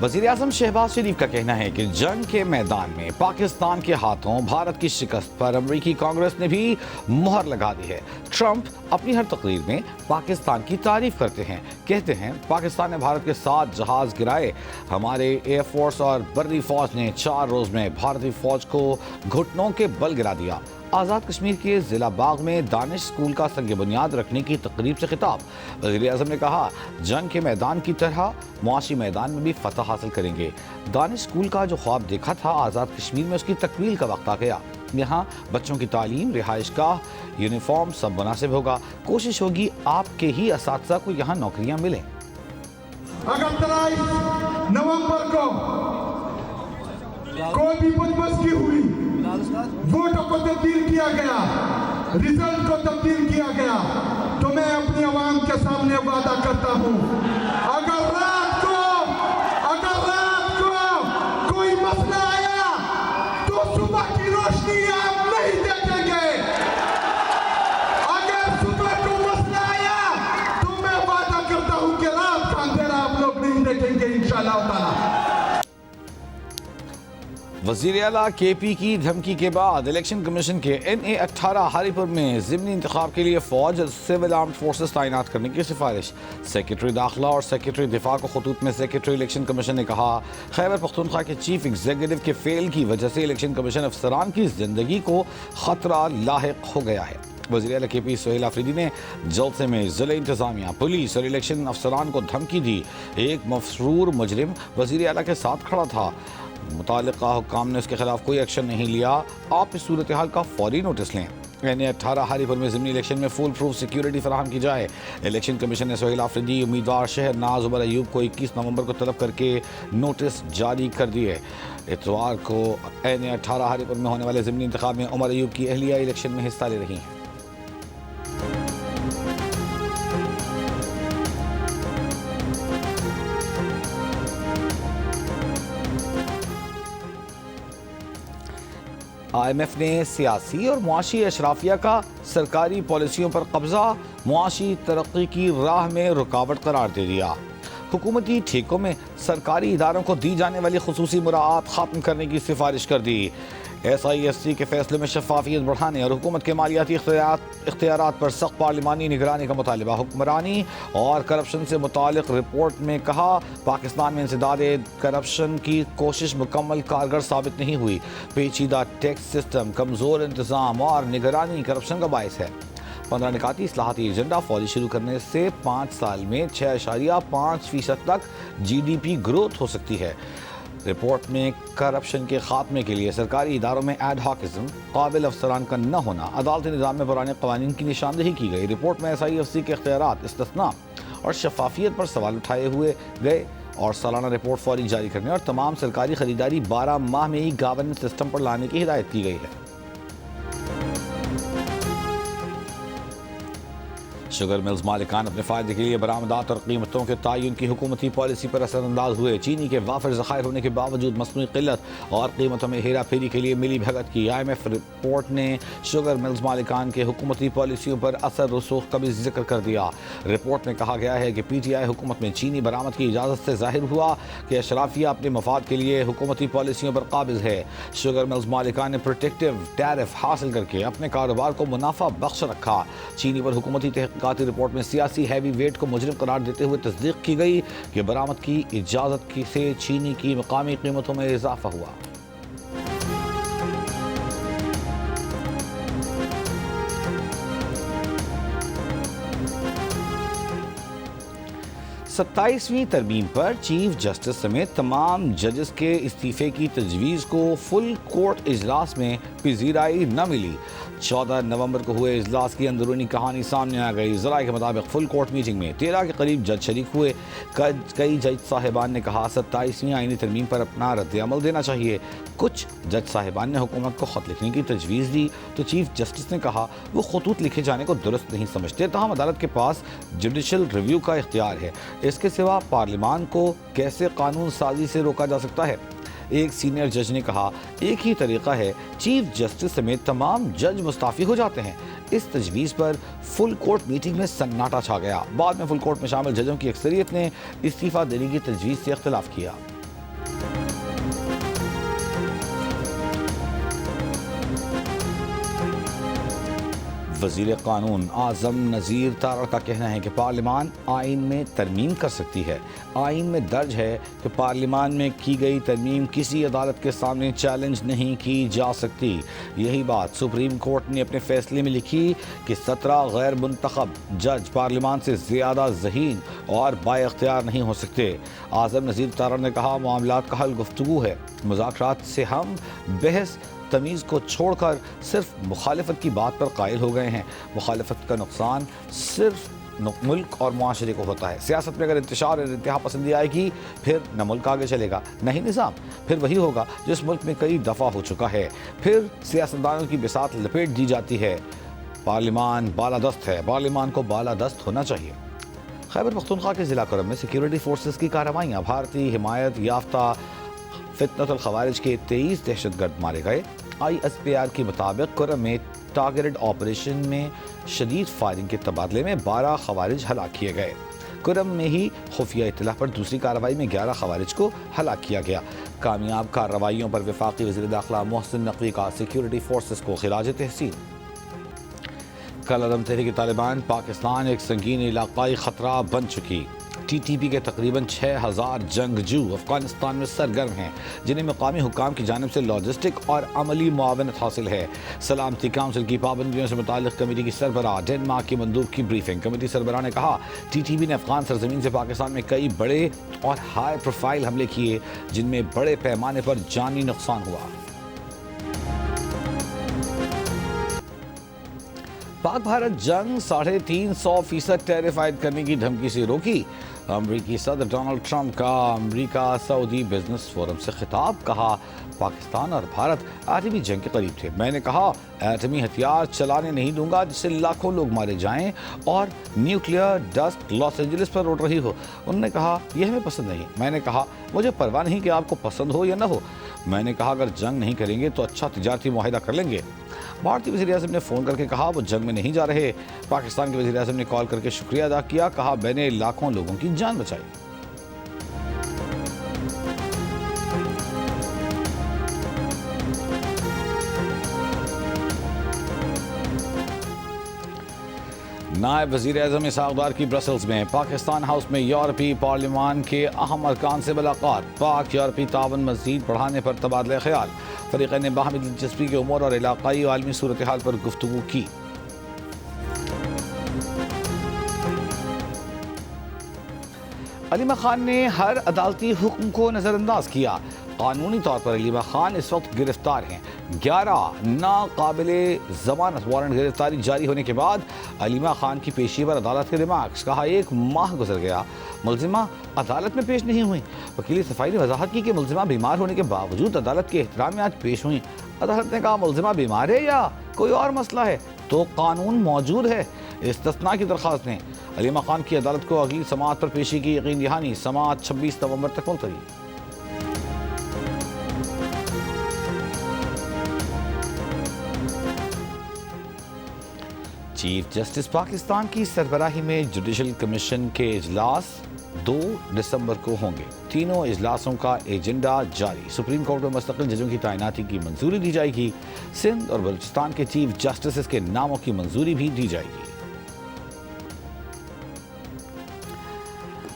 وزیر اعظم شہباز شریف کا کہنا ہے کہ جنگ کے میدان میں پاکستان کے ہاتھوں بھارت کی شکست پر امریکی کانگریس نے بھی مہر لگا دی ہے۔ ٹرمپ اپنی ہر تقریر میں پاکستان کی تعریف کرتے ہیں، کہتے ہیں پاکستان نے بھارت کے 7 جہاز گرائے، ہمارے ایئر فورس اور بری فوج نے 4 روز میں بھارتی فوج کو گھٹنوں کے بل گرا دیا۔ آزاد کشمیر کے ضلع باغ میں دانش اسکول کا سنگ بنیاد رکھنے کی تقریب سے خطاب، وزیر اعظم نے کہا جنگ کے میدان کی طرح معاشی میدان میں بھی فتح حاصل کریں گے۔ دانش اسکول کا جو خواب دیکھا تھا آزاد کشمیر میں اس کی تکمیل کا وقت آ گیا۔ یہاں بچوں کی تعلیم، رہائش گاہ، یونیفارم سب مناسب ہوگا۔ کوشش ہوگی آپ کے ہی اساتذہ کو یہاں نوکریاں ملیں۔ اگر 23 نومبر کو کوئی بھی بدمزگی ہوئی، ووٹوں کو تبدیل کیا گیا، ریزلٹ کو تبدیل کیا گیا، تو میں اپنی عوام کے سامنے وعدہ کرتا ہوں اگر رات کو کوئی مسئلہ آیا تو صبح کی روشنی آپ نہیں دیکھیں گے۔ اگر صبح کو مسئلہ آیا تو میں وعدہ کرتا ہوں کہ رات کا اندھیرا آپ لوگ نہیں دیکھیں گے انشاءاللہ تعالی۔ وزیر اعلیٰ کے پی کی دھمکی کے بعد الیکشن کمیشن کے NA-18 ہری پور میں ضمنی انتخاب کے لیے فوج سول آرمڈ فورسز تعینات کرنے کی سفارش۔ سیکرٹری داخلہ اور سیکرٹری دفاع کو خطوط میں سیکرٹری الیکشن کمیشن نے کہا خیبر پختونخوا کے چیف ایگزیکٹو کے فیل کی وجہ سے الیکشن کمیشن افسران کی زندگی کو خطرہ لاحق ہو گیا ہے۔ وزیر اعلیٰ کے پی سہیل آفریدی نے جلسے میں ضلع انتظامیہ، پولیس اور الیکشن افسران کو دھمکی دی۔ ایک مفرور مجرم وزیر اعلیٰ کے ساتھ کھڑا تھا، متعلقہ حکام نے اس کے خلاف کوئی ایکشن نہیں لیا، آپ اس صورتحال کا فوری نوٹس لیں۔ NA-18 ہری پور میں ضمنی الیکشن میں فول پروف سیکیورٹی فراہم کی جائے۔ الیکشن کمیشن نے سہیل آفریدی امیدوار شہر ناز عمر ایوب کو 21 نومبر کو طلب کر کے نوٹس جاری کر دیے۔ اتوار کو NA-18 ہری پور میں ہونے والے ضمنی انتخاب میں عمر ایوب کی اہلیہ الیکشن میں حصہ لے رہی ہیں۔ IMF نے سیاسی اور معاشی اشرافیہ کا سرکاری پالیسیوں پر قبضہ معاشی ترقی کی راہ میں رکاوٹ قرار دے دیا۔ حکومتی ٹھیکوں میں سرکاری اداروں کو دی جانے والی خصوصی مراعات ختم کرنے کی سفارش کر دی۔ SISC کے فیصلے میں شفافیت بڑھانے اور حکومت کے مالیاتی اختیارات پر سخت پارلیمانی نگرانی کا مطالبہ۔ حکمرانی اور کرپشن سے متعلق رپورٹ میں کہا پاکستان میں انسداد کرپشن کی کوشش مکمل کارگر ثابت نہیں ہوئی۔ پیچیدہ ٹیکس سسٹم، کمزور انتظام اور نگرانی کرپشن کا باعث ہے۔ 15 نکاتی اصلاحاتی ایجنڈا فوری شروع کرنے سے 5 سال میں 6.5% تک GDP گروتھ ہو سکتی ہے۔ رپورٹ میں کرپشن کے خاتمے کے لیے سرکاری اداروں میں ایڈ ہاکزم، قابل افسران کا نہ ہونا، عدالتی نظام میں پرانے قوانین کی نشاندہی کی گئی۔ رپورٹ میں SIFC کے اختیارات، استثناء اور شفافیت پر سوال اٹھائے ہوئے گئے اور سالانہ رپورٹ فوری جاری کرنے اور تمام سرکاری خریداری 12 ماہ میں ہی گورننس سسٹم پر لانے کی ہدایت کی گئی ہے۔ شوگر ملز مالکان اپنے فائدے کے لیے برآمدات اور قیمتوں کے تعین کی حکومتی پالیسی پر اثر انداز ہوئے۔ چینی کے وافر ذخائر ہونے کے باوجود مصنوعی قلت اور قیمتوں میں ہیرا پھیری کے لیے ملی بھگت کی۔ IMF رپورٹ نے شوگر ملز مالکان کے حکومتی پالیسیوں پر اثر رسوخ کا بھی ذکر کر دیا۔ رپورٹ میں کہا گیا ہے کہ PTI حکومت میں چینی برآمد کی اجازت سے ظاہر ہوا کہ اشرافیہ اپنے مفاد کے لیے حکومتی پالیسیوں پر قابض ہے۔ شوگر ملز مالکان نے پروٹیکٹیو ٹیرف حاصل کر کے اپنے کاروبار کو منافع بخش رکھا۔ چینی پر حکومتی تحقیقاتی رپورٹ میں سیاسی ہیوی ویٹ کو مجرم قرار دیتے ہوئے تصدیق کی گئی کہ برآمد کی اجازت سے چینی کی مقامی قیمتوں میں اضافہ ہوا۔ ستائیسویں ترمیم پر چیف جسٹس سمیت تمام ججز کے استعفے کی تجویز کو فل کورٹ اجلاس میں پذیرائی نہ ملی۔ 14 نومبر کو ہوئے اجلاس کی اندرونی کہانی سامنے آ گئی۔ ذرائع کے مطابق فل کورٹ میٹنگ میں 13 کے قریب جج شریک ہوئے۔ کئی جج صاحبان نے کہا 27ویں آئینی ترمیم پر اپنا رد عمل دینا چاہیے۔ کچھ جج صاحبان نے حکومت کو خط لکھنے کی تجویز دی تو چیف جسٹس نے کہا وہ خطوط لکھے جانے کو درست نہیں سمجھتے، تاہم عدالت کے پاس جوڈیشل ریویو کا اختیار ہے، اس کے سوا پارلیمان کو کیسے قانون سازی سے روکا جا سکتا ہے۔ ایک سینئر جج نے کہا ایک ہی طریقہ ہے، چیف جسٹس سمیت تمام جج مستعفی ہو جاتے ہیں۔ اس تجویز پر فل کورٹ میٹنگ میں سناٹا چھا گیا۔ بعد میں فل کورٹ میں شامل ججوں کی اکثریت نے استعفیٰ دینے کی تجویز سے اختلاف کیا۔ وزیر قانون اعظم نذیر تارڑ کا کہنا ہے کہ پارلیمان آئین میں ترمیم کر سکتی ہے۔ آئین میں درج ہے کہ پارلیمان میں کی گئی ترمیم کسی عدالت کے سامنے چیلنج نہیں کی جا سکتی۔ یہی بات سپریم کورٹ نے اپنے فیصلے میں لکھی کہ 17 غیر منتخب جج پارلیمان سے زیادہ ذہین اور با اختیار نہیں ہو سکتے۔ اعظم نذیر تارڑ نے کہا معاملات کا حل گفتگو ہے، مذاکرات سے ہم بحث تمیز کو چھوڑ کر صرف مخالفت کی بات پر قائل ہو گئے ہیں۔ مخالفت کا نقصان صرف ملک اور معاشرے کو ہوتا ہے۔ سیاست میں اگر انتشار اور انتہا پسندی آئے گی پھر نہ ملک آگے چلے گا نہ ہی نظام، پھر وہی ہوگا جو اس ملک میں کئی دفعہ ہو چکا ہے۔ پھر سیاستدانوں کی بساط لپیٹ دی جاتی ہے۔ پارلیمان بالادست ہے، پارلیمان کو بالادست ہونا چاہیے۔ خیبر پختونخوا کے ضلع کرم میں سیکیورٹی فورسز کی کارروائیاں، بھارتی حمایت یافتہ فتنۃ الخوارج کے 23 دہشت گرد مارے گئے۔ ISPR کے مطابق کرم میں ٹارگیٹڈ آپریشن میں شدید فائرنگ کے تبادلے میں 12 خوارج ہلاک کیے گئے۔ کرم میں ہی خفیہ اطلاع پر دوسری کارروائی میں 11 خوارج کو ہلاک کیا گیا۔ کامیاب کارروائیوں پر وفاقی وزیر داخلہ محسن نقوی کا سیکیورٹی فورسز کو خراج تحسین۔ کل عدم تحریک طالبان پاکستان ایک سنگین علاقائی خطرہ بن چکی۔ TTP کے تقریباً 6000 جنگجو افغانستان میں سرگرم ہیں، جنہیں مقامی حکام کی جانب سے لاجسٹک اور عملی معاونت حاصل ہے۔ سلامتی کونسل کی پابندیوں سے متعلق کمیٹی کی سربراہ ڈنمارک کی مندوب کی بریفنگ۔ کمیٹی سربراہ نے کہا TTP نے افغان سرزمین سے پاکستان میں کئی بڑے اور ہائی پروفائل حملے کیے جن میں بڑے پیمانے پر جانی نقصان ہوا۔ پاک بھارت جنگ 350% ٹیریفائڈ کرنے کی دھمکی سے روکی۔ امریکی صدر ڈونلڈ ٹرمپ کا امریکہ سعودی بزنس فورم سے خطاب، کہا پاکستان اور بھارت ایٹمی جنگ کے قریب تھے۔ میں نے کہا ایٹمی ہتھیار چلانے نہیں دوں گا جس سے لاکھوں لوگ مارے جائیں اور نیوکلیئر ڈسٹ لاس اینجلس پر اڑ رہی ہو۔ انہوں نے کہا یہ ہمیں پسند نہیں۔ میں نے کہا مجھے پرواہ نہیں کہ آپ کو پسند ہو یا نہ ہو۔ میں نے کہا اگر جنگ نہیں کریں گے تو اچھا تجارتی معاہدہ کر لیں گے۔ بھارتی وزیر اعظم نے فون کر کے کہا وہ جنگ میں نہیں جا رہے۔ پاکستان کے وزیر اعظم نے کال کر کے شکریہ ادا کیا، کہا میں نے لاکھوں لوگوں کی جان بچائی۔ نائب وزیر اعظم اسحاق ڈار کی برسلز میں پاکستان ہاؤس میں یورپی پارلیمان کے اہم ارکان سے ملاقات۔ پاک یورپی تعاون مزید بڑھانے پر تبادلہ خیال۔ فریقین نے باہمی دلچسپی کے امور اور علاقائی و عالمی صورتحال پر گفتگو کی۔ علیمہ خان نے ہر عدالتی حکم کو نظر انداز کیا۔ قانونی طور پر علیمہ خان اس وقت گرفتار ہیں۔ 11 ناقابل ضمانت وارنٹ گرفتاری جاری ہونے کے بعد علیمہ خان کی پیشی پر عدالت کے ریمارکس، کہا 1 ماہ گزر گیا، ملزمہ عدالت میں پیش نہیں ہوئی۔ وکیل صفائی نے وضاحت کی کہ ملزمہ بیمار ہونے کے باوجود عدالت کے احترام میں آج پیش ہوئی۔ عدالت نے کہا ملزمہ بیمار ہے یا کوئی اور مسئلہ ہے تو قانون موجود ہے۔ استثناء کی درخواست نے علیمہ خان کی عدالت کو اگلی سماعت پر پیشی کی یقین دہانی، سماعت 26 نومبر تک ملتوی۔ چیف جسٹس پاکستان کی سربراہی میں جوڈیشل کمیشن کے اجلاس 2 دسمبر کو ہوں گے۔ تینوں اجلاسوں کا ایجنڈا جاری۔ سپریم کورٹ میں مستقل ججوں کی تعیناتی کی منظوری دی جائے گی۔ سندھ اور بلوچستان کے چیف جسٹسز کے ناموں کی منظوری بھی دی جائے گی۔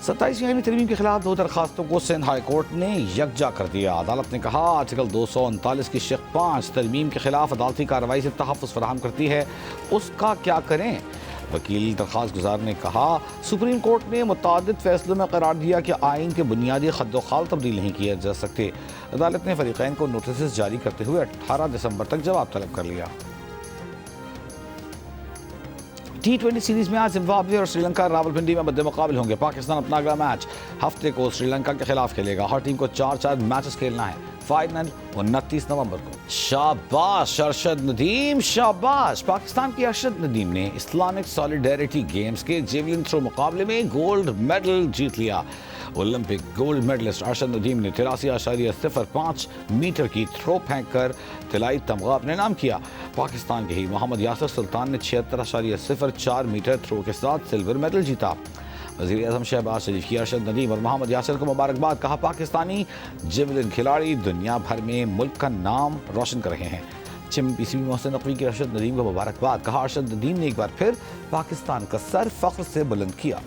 27ویں آئینی ترمیم کے خلاف 2 درخواستوں کو سندھ ہائی کورٹ نے یکجا کر دیا۔ عدالت نے کہا آرٹیکل 239 کی شق 5 ترمیم کے خلاف عدالتی کارروائی سے تحفظ فراہم کرتی ہے، اس کا کیا کریں؟ وکیل درخواست گزار نے کہا سپریم کورٹ نے متعدد فیصلوں میں قرار دیا کہ آئین کے بنیادی خد و خال تبدیل نہیں کیے جا سکتے۔ عدالت نے فریقین کو نوٹسز جاری کرتے ہوئے 18 دسمبر تک جواب طلب کر لیا۔ T20 سیریز میں آج زمبابوے اور سری لنکا راولپنڈی میں مد مقابل ہوں گے۔ پاکستان اپنا اگلا میچ ہفتے کو سری لنکا کے خلاف کھیلے گا۔ ہر ٹیم کو 4 میچز کھیلنا ہے۔ فائنل 29 نومبر کو۔ شاباش ارشد ندیم، شاباش! پاکستان کی ارشد ندیم نے اسلامک سالیڈیریٹی گیمز کے جیولن تھرو مقابلے میں گولڈ میڈل جیت لیا۔ Olympic gold medallist Arshad Nadeem نے 83.05 میٹر کی تھرو پھینک کر طلائی تمغہ اپنے نام کیا۔ پاکستان کے ہی محمد یاسر سلطان نے 76.04 میٹر تھرو کے ساتھ سلور میڈل جیتا۔ وزیر اعظم شہباز شریف کی ارشد ندیم اور محمد یاسر کو مبارکباد، کہا پاکستانی جیولن کھلاڑی دنیا بھر میں ملک کا نام روشن کر رہے ہیں۔ Chairman P C B Mohsin Naqvi کی ارشد ندیم کو مبارکباد، کہا ارشد ندیم نے ایک بار پھر پاکستان کا سر فخر سے بلند کیا۔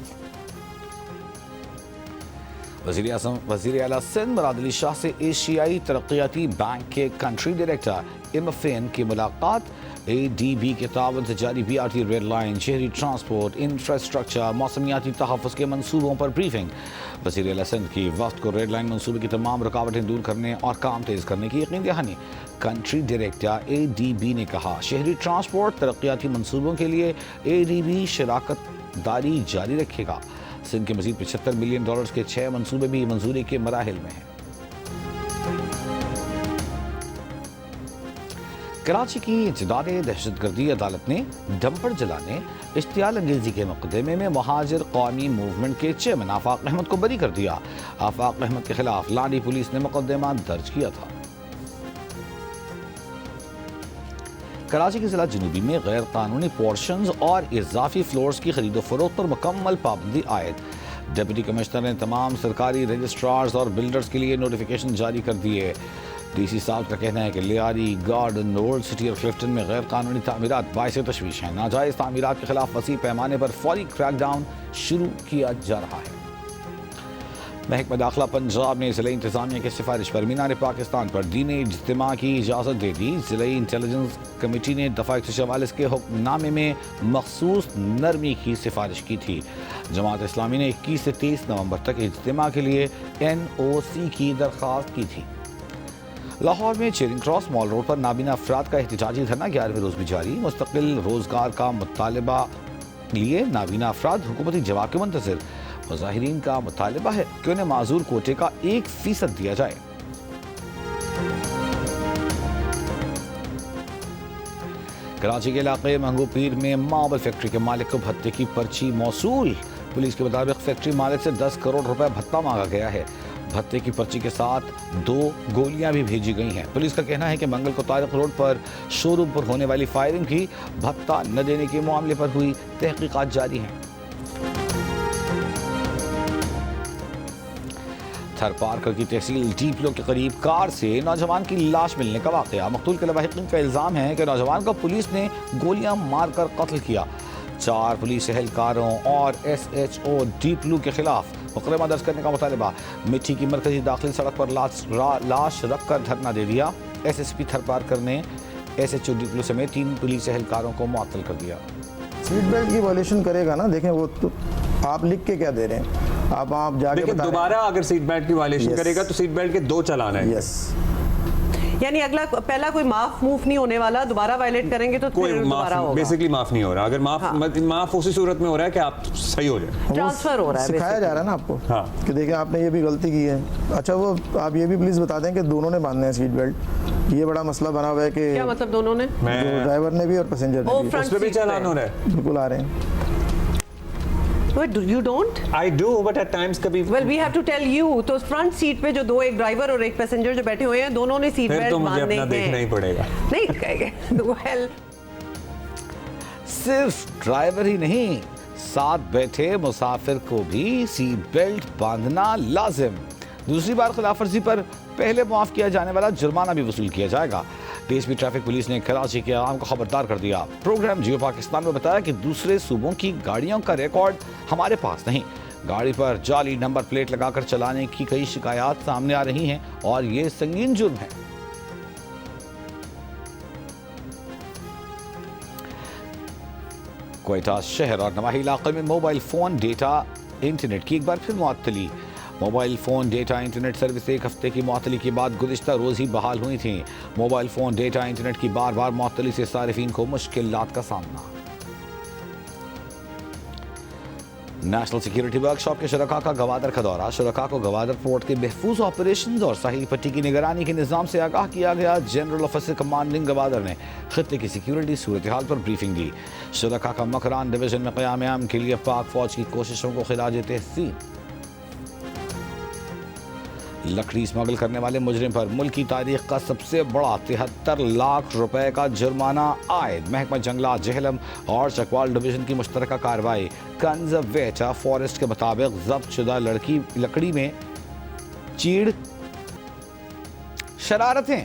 وزیر اعلیٰ سندھ مراد علی شاہ سے ایشیائی ترقیاتی بینک کے کنٹری ڈائریکٹر ایمفین کی ملاقات، اے ڈی بی کے تعاون سے جاری B R T red line, شہری ٹرانسپورٹ، انفراسٹرکچر، موسمیاتی تحفظ کے منصوبوں پر بریفنگ۔ وزیر اعلیٰ سندھ کی وفد کو ریڈ لائن منصوبے کی تمام رکاوٹیں دور کرنے اور کام تیز کرنے کی یقین دہانی۔ کنٹری ڈائریکٹر اے ڈی بی نے کہا شہری ٹرانسپورٹ ترقیاتی منصوبوں کے لیے اے ڈی بی شراکت داری جاری رکھے گا۔ سندھ کے مزید $75 ملین کے 6 منصوبے بھی منظوری کے مراحل میں ہیں۔ کراچی کی انسداد دہشت گردی عدالت نے ڈمپر جلانے، اشتعال انگیزی کے مقدمے میں مہاجر قومی موومنٹ کے چیئرمین آفاق احمد کو بری کر دیا۔ آفاق احمد کے خلاف لانڈی پولیس نے مقدمہ درج کیا تھا۔ کراچی کے ضلع جنوبی میں غیر قانونی پورشنز اور اضافی فلورز کی خرید و فروخت پر مکمل پابندی عائد۔ ڈپٹی کمشنر نے تمام سرکاری رجسٹرارز اور بلڈرز کے لیے نوٹیفیکیشن جاری کر دیے۔ ڈی سی صاحب کا کہنا ہے کہ لیاری، گارڈن، اولڈ سٹی اور کلفٹن میں غیر قانونی تعمیرات باعث تشویش ہیں۔ ناجائز تعمیرات کے خلاف وسیع پیمانے پر فوری کریک ڈاؤن شروع کیا جا رہا ہے۔ محکمہ داخلہ پنجاب نے ضلعی انتظامیہ کی سفارش پر مینار پاکستان پر دینی اجتماع کی اجازت دے دی۔ ضلعی انٹیلیجنس کمیٹی نے دفعہ 144 کے حکم نامے میں مخصوص نرمی کی سفارش کی تھی۔ جماعت اسلامی نے 21 سے 23 نومبر تک اجتماع کے لیے NOC کی درخواست کی تھی۔ لاہور میں چیرنگ کراس مال روڈ پر نابینا افراد کا احتجاجی دھرنا 11ویں روز بھی جاری۔ مستقل روزگار کا مطالبہ لیے نابینا افراد حکومتی جواب کے منتظر۔ مظاہرین کا مطالبہ ہے کہ انہیں معذور کوٹے کا 1% دیا جائے۔ کراچی کے علاقے منگو پیر میں ماربل فیکٹری کے مالک کو بھتے کی پرچی موصول۔ پولیس کے مطابق فیکٹری مالک سے 10 کروڑ روپے بھتہ مانگا گیا ہے۔ بھتے کی پرچی کے ساتھ 2 گولیاں بھی بھیجی گئی ہیں۔ پولیس کا کہنا ہے کہ منگل کو طارق روڈ پر شو روم پر ہونے والی فائرنگ کی بھتہ نہ دینے کے معاملے پر ہوئی تحقیقات جاری ہیں۔ تھر پارکر کی تحصیل ڈیپلو کے قریب کار سے نوجوان کی لاش ملنے کا واقعہ۔ مقتول کے لواحقین کا الزام ہے کہ نوجوان کو پولیس نے گولیاں مار کر قتل کیا۔ 4 پولیس اہلکاروں اور SHO ڈیپلو کے خلاف مقدمہ درج کرنے کا مطالبہ۔ مٹی کی مرکزی داخلی سڑک پر لاش رکھ کر دھرنا دے دیا۔ SSP تھر پارکر نے SHO ڈیپلو سمیت 3 پولیس اہلکاروں کو معطل کر دیا۔ سیٹ بیلٹ کی وائلیشن کرے گا نا، دیکھیں وہ تو آپ لکھ کے کیا دے رہے ہیں، آپ جا کے دوبارہ اگر سیٹ بیلٹ کی وائلیشن کرے گا تو سیٹ بیلٹ کے 2 چلان ہیں۔ یس، یعنی پہلا کوئی معاف موف نہیں ہونے والا، دوبارہ وائلیٹ کریں گے تو کوئی دوبارہ ہوگا۔ بیسیکلی معاف نہیں ہو رہا۔ اگر معاف اسی صورت میں ہو رہا ہے کہ آپ صحیح ہو جائیں، ٹرانسفر ہو رہا ہے، سکھایا جا رہا ہے نا آپ کو کہ دیکھیں آپ نے یہ بھی غلطی کی ہے۔ اچھا وہ آپ یہ بھی پلیز بتا دیں کہ دونوں نے باندھنے ہیں سیٹ بیلٹ، یہ بڑا مسئلہ بنا ہوا ہے کہ کیا مطلب دونوں نے؟ ڈرائیور نے بھی اور پیسنجر نے بھی، اس پہ بھی چالان ہو رہا ہے۔ بالکل آ رہے ہیں۔ You don't? I do, but at times کبھی Well, we have to tell you. تو فرنٹ سیٹ پہ جو 2 ایک ڈرائیور اور ایک پیسنجر جو بیٹھے ہوئے ہیں، دونوں نے سیٹ پھر بیلٹ تو مجھے باندھنے اپنا دیکھنا ہی پڑے گا۔ نہیں well صرف ڈرائیور ہی نہیں، ساتھ بیٹھے مسافر کو بھی سیٹ بیلٹ باندھنا لازم۔ دوسری بار خلاف ورزی پر پہلے معاف کیا جانے والا جرمانہ بھی وصول کیا جائے گا۔ DSP ٹریفک پولیس نے کراچی کے عوام کو خبردار کر دیا۔ پروگرام جیو پاکستان میں بتایا کہ دوسرے صوبوں کی گاڑیوں کا ریکارڈ ہمارے پاس نہیں۔ گاڑی پر جعلی نمبر پلیٹ لگا کر چلانے کی کئی شکایات سامنے آ رہی ہیں اور یہ سنگین جرم ہے۔ کوئٹہ شہر اور نواحی علاقے میں موبائل فون ڈیٹا انٹرنیٹ کی ایک بار پھر معطلی۔ Mobile phone data internet service 1 ہفتے کی معطلی کے بعد گزشتہ روز ہی بحال ہوئی تھیں۔ موبائل فون ڈیٹا انٹرنیٹ کی بار بار معطلی سے صارفین کو مشکلات کا سامنا۔ نیشنل سیکیورٹی ورک شاپ کے شرکاء کا گوادر کا دورہ۔ شرکاء کو گوادر پورٹ کے محفوظ آپریشنز اور ساحلی پٹی کی نگرانی کے نظام سے آگاہ کیا گیا۔ جنرل آفیسر کمانڈنگ گوادر نے خطے کی سیکیورٹی صورتحال پر بریفنگ دی۔ شرکاء کا مکران ڈویژن میں قیام امن کے لیے پاک فوج کی کوششوں کو خراج تحسین۔ لکڑی اسمگل کرنے والے مجرم پر ملکی تاریخ کا سب سے بڑا 73 لاکھ روپے کا جرمانہ عائد۔ محکمہ جنگلات جہلم اور چکوال ڈویژن کی مشترکہ کارروائی۔ کنزرویٹر فارسٹ کے مطابق ضبط شدہ لکڑی میں چیڑ، شرارتیں،